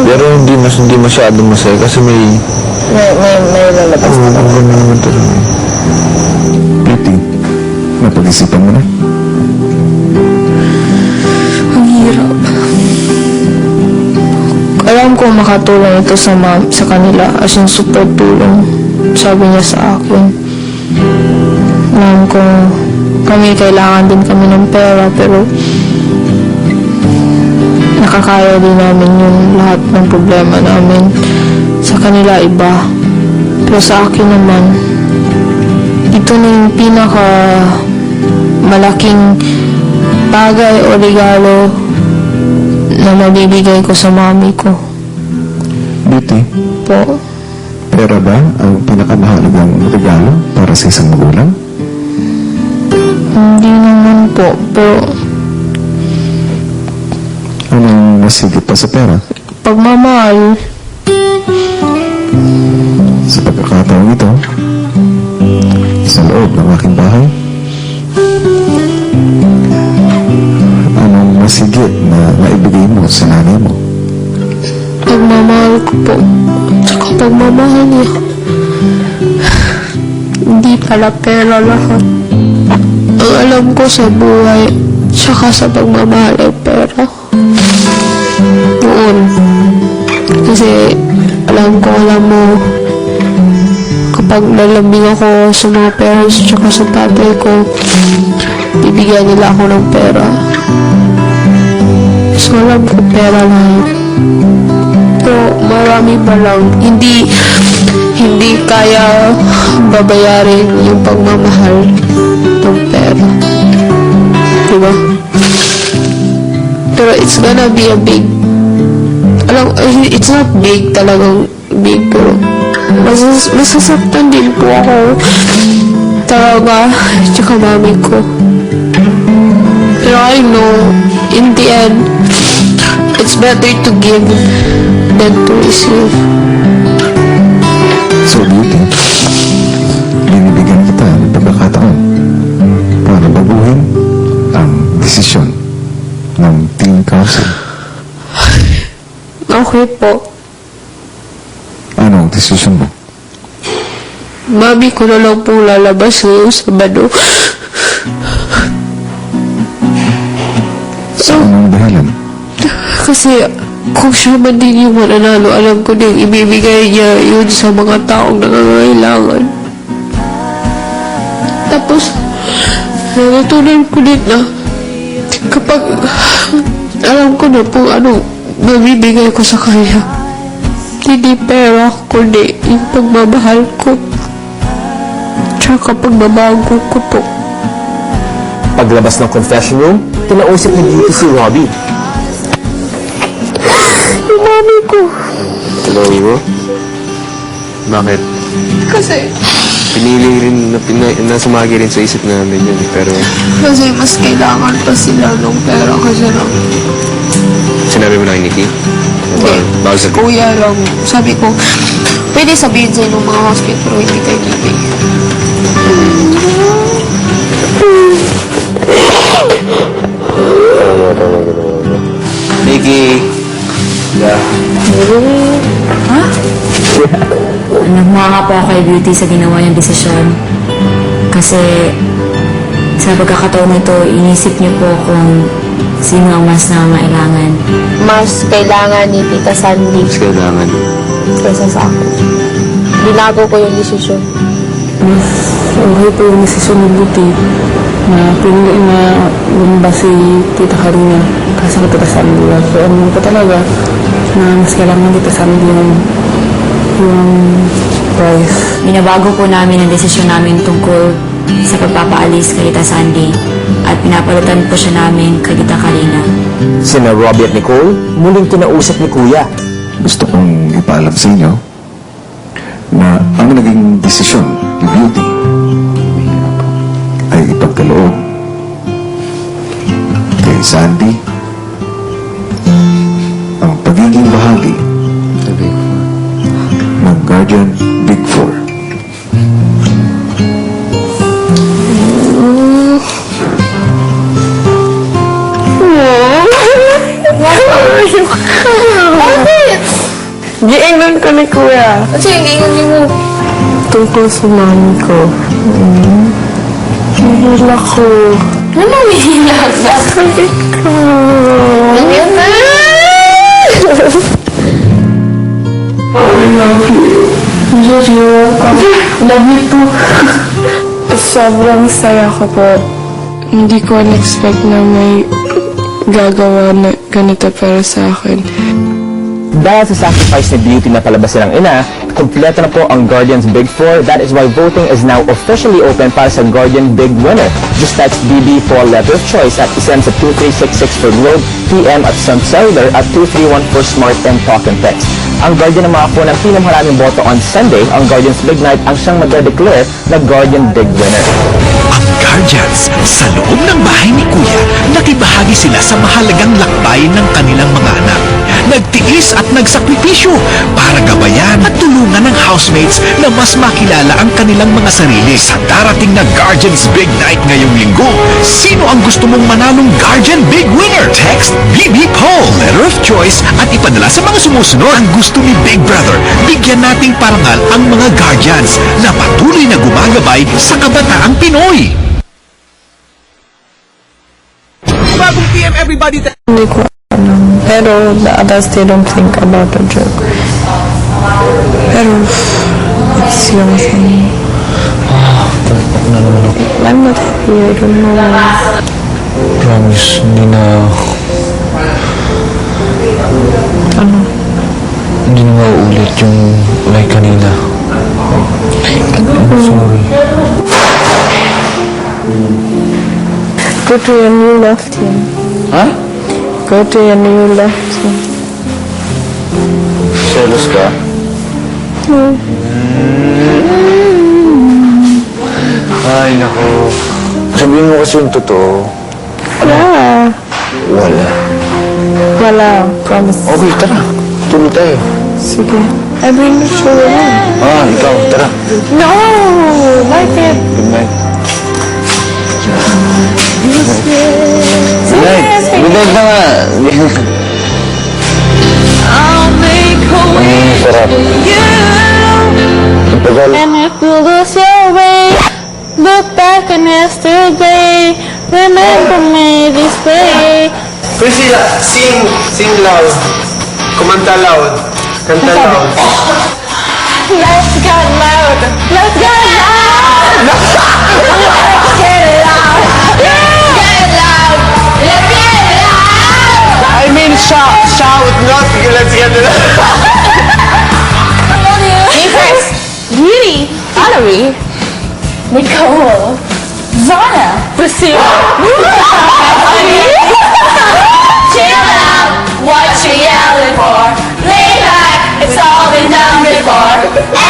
Pero hindi masyadong masaya kasi may lalabas na ang ganda naman talaga. Beauty, napag-isipan mo na? Ang hirap. Alam ko makatulong ito sa kanila as in support tulong. Sabi niya sa akin. Alam ko kailangan din kami ng pera pero nakakaya din namin yung lahat ng problema namin. Sa kanila iba. Pero sa akin naman, ito na yung pinaka malaking bagay o regalo na mabibigay ko sa mami ko. Beauty, Po. pera ba ang pinakamahalagang regalo para sa isang magulang? Hindi naman po. Pero Anong masigit pa sa pera? pagmamahal, Sa pagkakataon ito, sa loob ng aking bahay, anong masigit na naibigay mo sa nanay mo? pagmamahal ko po. Tsaka pagmamahal niya. Hindi pala pera lahat. Ang alam ko sa buhay, tsaka sa pagmamahal ay pera. Noon. Kasi alam mo, kapag nalambing ako sa mga parents tsaka sa tatay ko, bibigyan nila ako ng pera. So alam ko pera lahat. Pero marami pa lang, hindi kaya babayarin yung pagmamahal ng pera. Diba? Pero it's gonna be a big, it's not big talagang big, pero masasaktan din po ako talaga, tsaka mami ko. Pero I know, in the end, it's better to give than to receive. So, Beauty, binibigyan kita ng pagkakataon para baguhin ang desisyon ng Teen Council. Okay po. Ano ang desisyon mo? Mami ko na lang pong lalabas ngayong Sabado. Sa anong dahilan? Kasi kung siya man din yung mananalo, alam ko din ibibigay niya yun sa mga taong nangangailangan. Tapos, natutunan ko din na kapag alam ko na po ano mabibigay ko sa kanya, hindi pera, kundi yung pagmamahal ko tsaka pagbabago ko po. Paglabas ng confession room, kinausap ni Beauty si Robbie. Yung mami ko. Hello? Bakit? Kasi Pinili rin na sumagi rin sa isip namin yun. Pero mas kailangan pa sila ng pera kasi lang. sinabi mo na kay Nikki? Bawal sa Kuya lang. Sabi ko, pwede sabihin sa ng mga hospital pero hindi kay Nikki. Nikki! Nagmanga po ako kay Beauty sa ginawa niyang desisyon. Kasi sa pagkakataon nito, inisip niyo po kung sino ang mas nangangailangan. Mas kailangan ni Tita Sandy Mas kailangan. kaysa sa akin. Binago ko yung desisyon. Okay po yung desisyon ni Beauty na pinili na lumabas si Tita Karina kasi sa Tita Sandy. So ano ko talaga na mas kailangan Tita Sandy yung price. Binabago po namin ang desisyon namin tungkol sa pagpapaalis kay Tita Sandy at pinapalitan po siya namin kay Tita Karina. Sina Robbie at Nicole, muling kinausap ni Kuya. Gusto kong ipaalam sa inyo na ang naging desisyon ni Beauty ay ipagkaloob kay Sandy ang pagiging bahagi ng Guardian Big Four. Bakit? Giingnan ko ni Kuya. Kasi hindi mo. Tungkol sa mami ko. Hihila ko. Ano umihilag ka? Sakit ko. Ganyan na! I love you. You're welcome. Love you too. Sobrang saya ko po. Hindi ko in-expect na may gagawa na ganito para sa akin. Dahil sa sacrifice ni Beauty na palabasin ang ina, kumpleto na po ang Guardians Big Four. That is why voting is now officially open para sa Guardian Big Winner. Just text BB for letter of choice at isend sa 2366 for Globe, PM at Sun Cellular at 231 for Smart and Talk and Text. Ang Guardian na makakuha ng pinamaraming boto on Sunday, ang Guardians Big Night ang siyang magde-declare na Guardian Big Winner. Ang Guardians, sa loob ng bahay ni Kuya, nakibahagi sila sa mahalagang lakbayin ng kanilang mga anak. Nagtiis at nagsakripisyo para gabayan at tulungan ng housemates na mas makilala ang kanilang mga sarili. Sa darating na Guardians Big Night ngayong linggo, sino ang gusto mong manalong Guardian Big Winner? Text BB Poll, letter of choice at ipadala sa mga sumusunod. Ang gusto ni Big Brother, bigyan nating parangal ang mga Guardians na patuloy na gumagabay sa kabataang Pinoy. Bagong PM everybody! Hindi ko alam. Pero the others, they don't think about the joke. Pero, it's your thing. I'm not happy. I don't know why. Promise, hindi na... Ano? Hindi na mauulit yung like kanina. I'm sorry. Go to your new love team. Ha? Go to your new love team. Selos ka? Ay, nako. Sabihin mo kasi yung totoo. Yeah. Wala. Wala. Promise. Okay, tara. Tuloy tayo. Sige. I bring the show around. Ikaw, tara. No! Like it. Good night. Good night. Good night na nga. I'll make a way Sarap. for you. Ang tagal. And if you lose your way, look back on yesterday. Remember me this way. Priscilla, sing loud. Kumanta loud. Kanta loud. Let's get loud. Let's get loud. Let's get it loud. Get it loud. Let's get it loud. I mean shout, not let's get it out. Me first. Beauty. Valerie. Nicole. Zana. Priscilla. Chill out. What you yelling for? Lay back. It's all been done before.